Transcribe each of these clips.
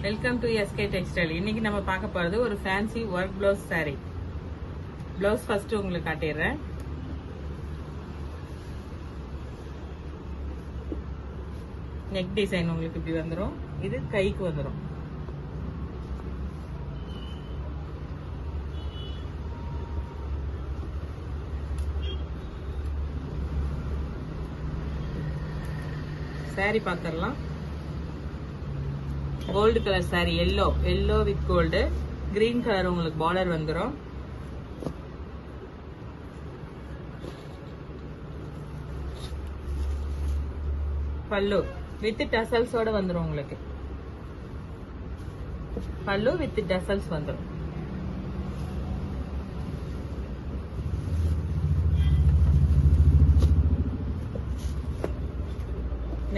Welcome to SK textile. இன்னைக்கு நம்ம பார்க்க போறது ஒரு fancy work blouse saree. Blouse first உங்களுக்கு காட்டிடுறேன். நெக் டிசைன் உங்களுக்கு இப்படி வந்துடும். இது கைக்கு வந்துடும். saree பார்த்துடலாம். Gold colour saree, yellow with gold. Green colour உங்களுக்கு பார்டர் வந்துடும். பல்லு வித் டசல்ஸோட வந்துடும் உங்களுக்கு. பல்லு வித் டசல்ஸ் வந்துடும்.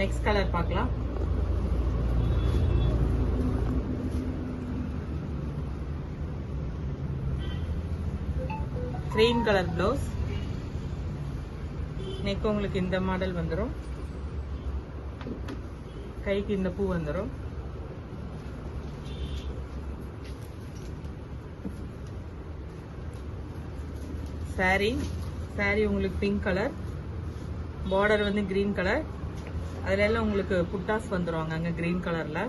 நெக்ஸ்ட் கலர் பார்க்கலாம். Green colour blouse. நெக் உங்களுக்கு இந்த மாடல் வந்துடும். கைக்கு இந்த பூ வந்துடும். saree உங்களுக்கு பிங்க் கலர். பார்டர் வந்து கிரீன் கலர். அதுல எல்லாம் உங்களுக்கு புட்டாஸ் வந்துருவாங்க அங்க கிரீன் கலர்ல.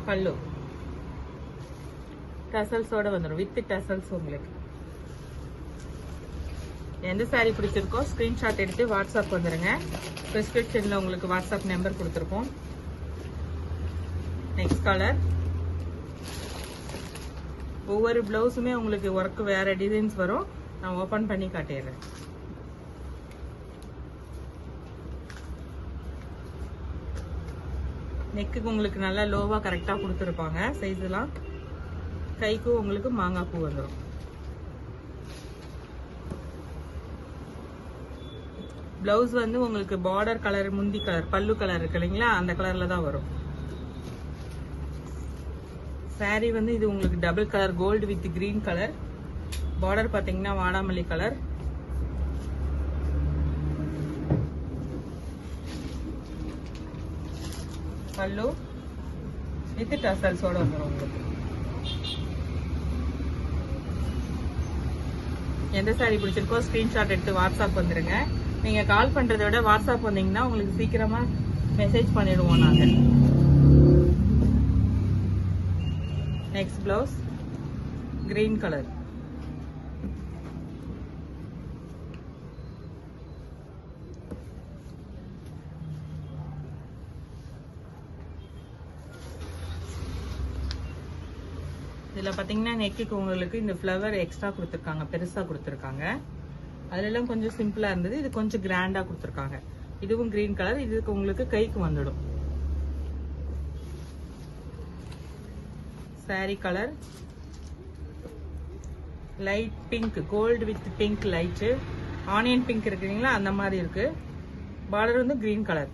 பல்லு டசல்ஸோட வந்துடும். With tassels. உங்களுக்கு எந்த saree பிடிச்சிருக்கோ ஸ்கிரீன்ஷாட் எடுத்து வாட்ஸ்அப் வந்துருங்க. டிஸ்கிரிப்ஷன்ல உங்களுக்கு வாட்ஸ்அப் நம்பர் கொடுத்துருக்கோம். Next colour. ஒவ்வொரு பிளவுஸுமே உங்களுக்கு ஒர்க் வேற டிசைன்ஸ் வரும். நான் ஓபன் பண்ணி காட்டிடுறேன். நெக்குக்கு உங்களுக்கு நல்லா லோவா கரெக்டா கொடுத்துருப்பாங்க சைஸ் எல்லாம். கைக்கும் உங்களுக்கு மாங்காய் பூ வந்துடும். பிளவுஸ் வந்து உங்களுக்கு பார்டர் கலர், முந்தி கலர், பல்லு கலர் இருக்கு இல்லைங்களா, அந்த கலர்ல தான் வரும். saree வந்து இது உங்களுக்கு double colour, gold with green colour. Border பாத்தீங்கன்னா வாடாமல்லி கலர். பல்லு வித் டசல்ஸோட வந்துடும் உங்களுக்கு. எந்த saree பிடிச்சிருக்கோ ஸ்கிரீன்ஷாட் எடுத்து வாட்ஸ்அப் வந்துருங்க. நீங்க கால் பண்றதை விட வாட்ஸ்அப் வந்தீங்கன்னா உங்களுக்கு சீக்கிரமா மெசேஜ் பண்ணிடுவோம் நாங்க. Next blouse green colour. இதுல பாத்தீங்கன்னா நெக்குக்கு உங்களுக்கு இந்த ஃப்ளவர் எக்ஸ்ட்ரா கொடுத்துருக்காங்க, பெருசா கொடுத்துருக்காங்க. அதுல எல்லாம் கொஞ்சம் சிம்பிளா இருந்தது. இது கொஞ்சம் கிராண்டா கொடுத்துருக்காங்க. இதுவும் கிரீன் கலர். இதுக்கு உங்களுக்கு கைக்கு வந்துடும். saree colour light pink, gold with pink light. Onion pink இருக்குங்களா, அந்த மாதிரி இருக்கு. பார்டர் வந்து கிரீன் கலர்.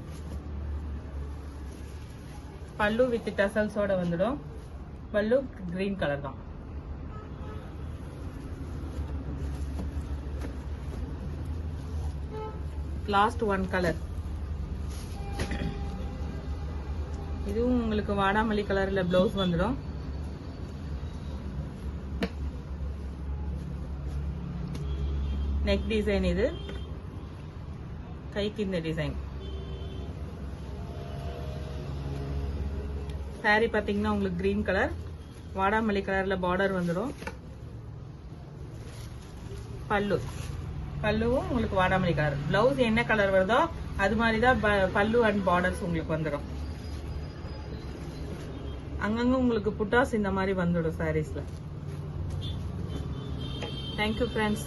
பல்லு வித் டசல்ஸோட வந்துடும். பல்லு கிரீன் கலர் தான். Last one colour. இதுவும் உங்களுக்கு வாடாமல்லி கலர்ல பிளவுஸ் வந்துடும். நெக் டிசைன் இது. கைக்கு இந்த டிசைன். saree பாத்தீங்கன்னா உங்களுக்கு கிரீன் கலர், வாடாமல்லி கலர்ல பார்டர் வந்துடும். பல்லுவும் உங்களுக்கு வாடாமல்லி கலர். பிளவுஸ் என்ன கலர் வருதோ அது மாதிரிதான் பல்லு அண்ட் பார்டர்ஸ் உங்களுக்கு வந்துடும். அங்கங்க உங்களுக்கு புட்டாஸ் இந்த மாதிரி வந்துடும் சாரீஸ்ல. Thank you friends.